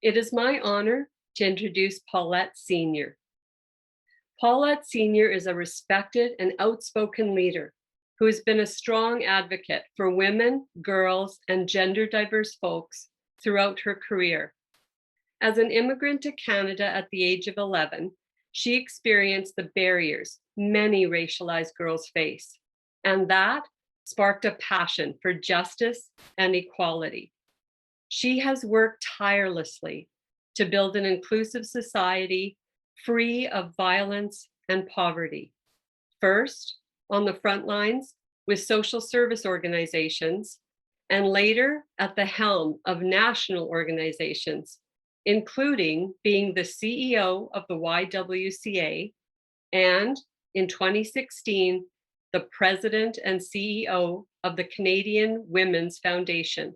It is my honor to introduce Paulette Senior. Paulette Senior is a respected and outspoken leader who has been a strong advocate for women, girls, and gender diverse folks throughout her career. As an immigrant to Canada at the age of 11, she experienced the barriers many racialized girls face, and that sparked a passion for justice and equality. She has worked tirelessly to build an inclusive society free of violence and poverty. First, on the front lines with social service organizations, and later at the helm of national organizations, including being the CEO of the YWCA, and in 2016, the president and CEO of the Canadian Women's Foundation,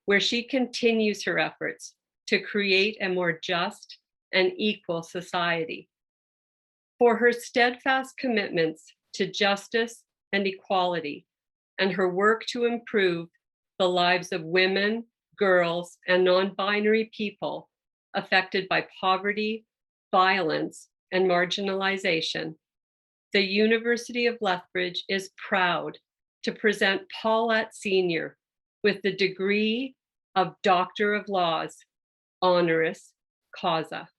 where she continues her efforts to create a more just and equal society. For her steadfast commitments to justice and equality, and her work to improve the lives of women, girls, and non-binary people affected by poverty, violence, and marginalization, the University of Lethbridge is proud to present Paulette Senior with the degree of Doctor of Laws, honoris causa.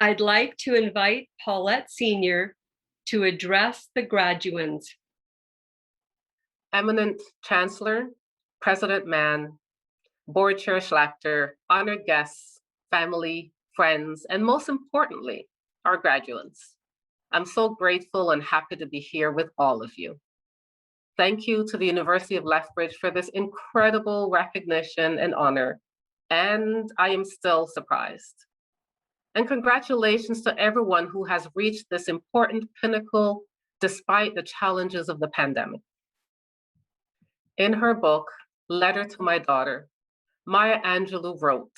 I'd like to invite Paulette Senior to address the graduands. Eminent Chancellor, President Mann, Board Chair Schlachter, honored guests, family, friends, and most importantly, our graduates. I'm so grateful and happy to be here with all of you. Thank you to the University of Lethbridge for this incredible recognition and honor, and I am still surprised. And congratulations to everyone who has reached this important pinnacle despite the challenges of the pandemic. In her book, Letter to My Daughter, Maya Angelou wrote,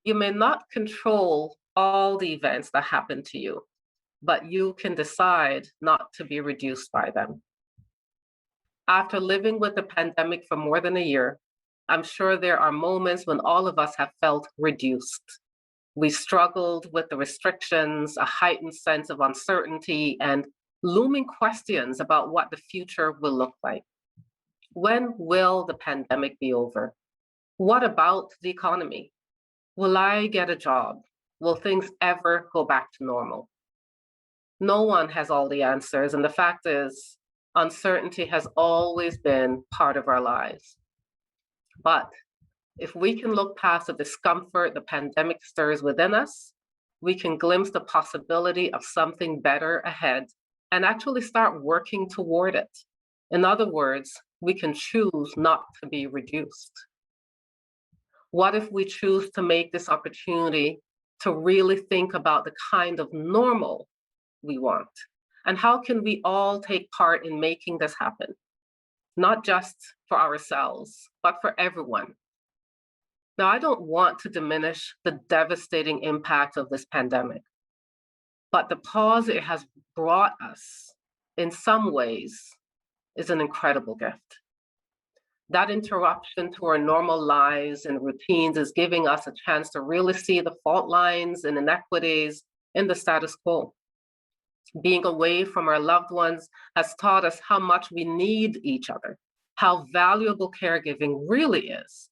"You may not control all the events that happen to you, but you can decide not to be reduced by them." After living with the pandemic for more than a year, I'm sure there are moments when all of us have felt reduced. We struggled with the restrictions, a heightened sense of uncertainty, and looming questions about what the future will look like. When will the pandemic be over? What about the economy? Will I get a job? Will things ever go back to normal? No one has all the answers, and the fact is, uncertainty has always been part of our lives. But if we can look past the discomfort the pandemic stirs within us, we can glimpse the possibility of something better ahead and actually start working toward it. In other words, we can choose not to be reduced. What if we choose to make this opportunity to really think about the kind of normal we want? And how can we all take part in making this happen? Not just for ourselves, but for everyone. Now, I don't want to diminish the devastating impact of this pandemic, but the pause it has brought us, in some ways, is an incredible gift. That interruption to our normal lives and routines is giving us a chance to really see the fault lines and inequities in the status quo. Being away from our loved ones has taught us how much we need each other, how valuable caregiving really is,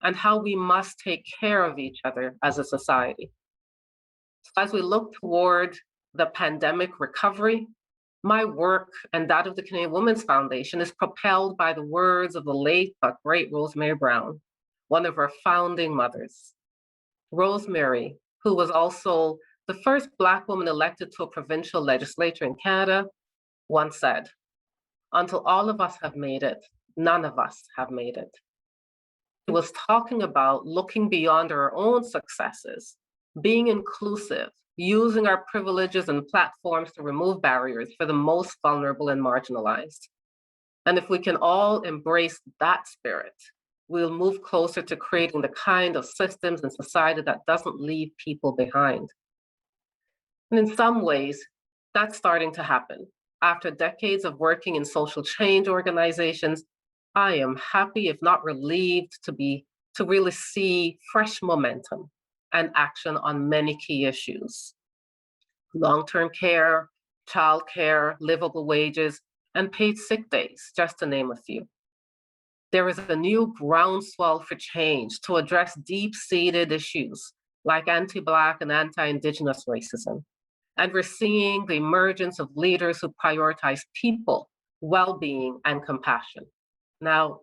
and how we must take care of each other as a society. So as we look toward the pandemic recovery, my work and that of the Canadian Women's Foundation is propelled by the words of the late but great Rosemary Brown, one of our founding mothers. Rosemary, who was also the first Black woman elected to a provincial legislature in Canada, once said, "Until all of us have made it, none of us have made it." He was talking about looking beyond our own successes, being inclusive, using our privileges and platforms to remove barriers for the most vulnerable and marginalized. And if we can all embrace that spirit, we'll move closer to creating the kind of systems and society that doesn't leave people behind. And in some ways, that's starting to happen. After decades of working in social change organizations, I am happy, if not relieved, to really see fresh momentum and action on many key issues. Long-term care, childcare, livable wages, and paid sick days, just to name a few. There is a new groundswell for change to address deep-seated issues like anti-Black and anti-Indigenous racism. And we're seeing the emergence of leaders who prioritize people, well-being, and compassion. Now,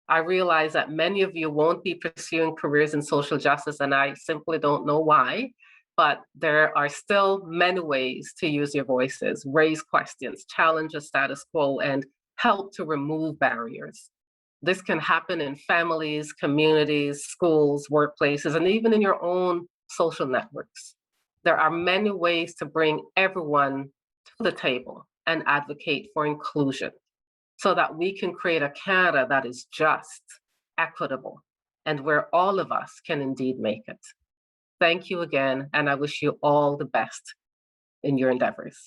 I realize that many of you won't be pursuing careers in social justice, and I simply don't know why, but there are still many ways to use your voices, raise questions, challenge the status quo, and help to remove barriers. This can happen in families, communities, schools, workplaces, and even in your own social networks. There are many ways to bring everyone to the table and advocate for inclusion so that we can create a Canada that is just, equitable, and where all of us can indeed make it. Thank you again, and I wish you all the best in your endeavors.